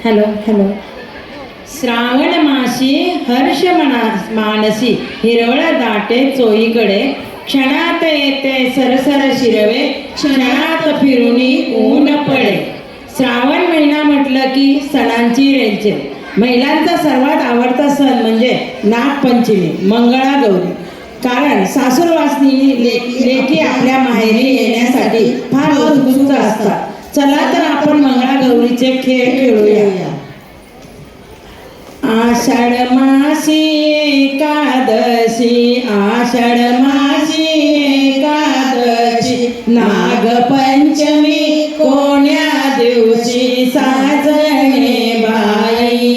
Hello hello. Shravan मासी हर्ष मानसी हिरवळ दाटे चोईकडे क्षणात येते सरसर शिरवे क्षणात फिरुनी ऊन पडे. श्रावण महिना म्हटलं की सणांची रेलचेल. महिलांचा सर्वात आवडता सण म्हणजे नागपंचमी, मंगळागौरी. कारण सासूरवासनी लेकी आपल्या माहेरी येण्यासाठी फार उत्सुक असतात. चला तर आपण मंगळागौरीचे खेळ खेळूया. आषाढ मासी एकादशी, आषाढ मासी एकादशी, नागपंचमी कोण्या दिवशी साजणे बाई,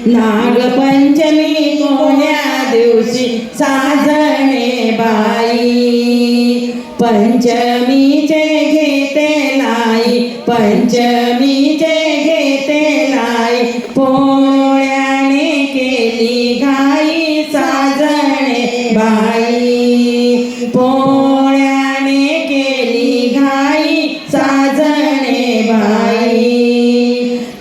नागपंचमी कोण्या दिवशी साजणे बाई. पंचमीचे घेते लाई, पंचमीचे घेते लाई, पोळ्याने केली घाई साजणे बाई, पोळ्याने केली घाई साजणे बाई.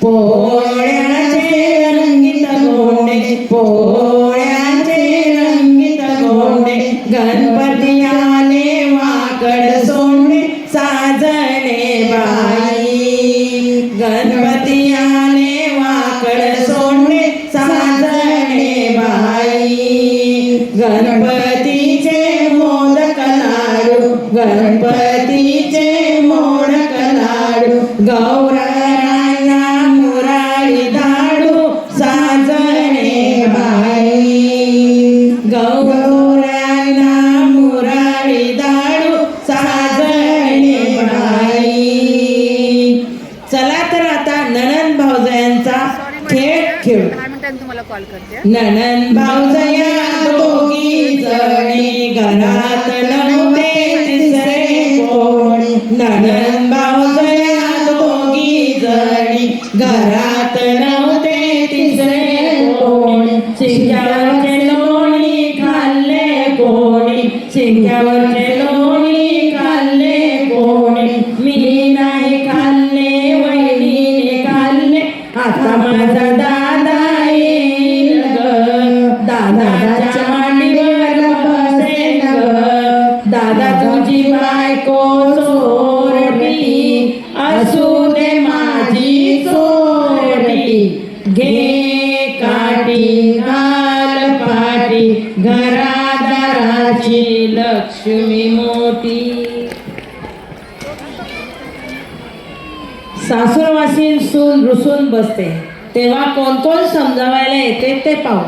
पोळ्याचे रंगीत गोंडे, पोळ्याचे रंगीत गोंडे, गणपती आले वाकड सोंडे साजणे बाई, गणपती आले वाकड सोंडे साजणे बाई. गणपतीचे मोदक लाडू, गणपतीचे मोदक लाडू, गौरांना मुरारी धाडू साजणे बाई, गौरांना मुरारी धाडू साजणे बाई. चला तर आता नणंद भाऊजायांचा खेळ खेळू. तुम्हाला कॉल करते. नणंद भाऊजया दोघी जणी घरात नव्हते तिसरे कोणी, नणंद भाऊजया दोघी जणी घरात नव्हते तिसरे कोणी. शिंक्यावरचे लोणी खाल्ले कोणी, शिंक्यावरचे लोणी खाल्ले कोणी, मी नाही खाल्ले वहिनीने खाल्ले, आता माझा दादा येईल ग, दादाच्या मांडीवर बसेल ग. दादा तुझी बायको चोरटी, असू दे माझी चोरटी, घे काठी घाल पाठी, घरादाराची लक्ष्मी मोठी. सासूरवासी सून रुसून बसते तेव्हा कोण कोण समजावायला येते ते पाहू.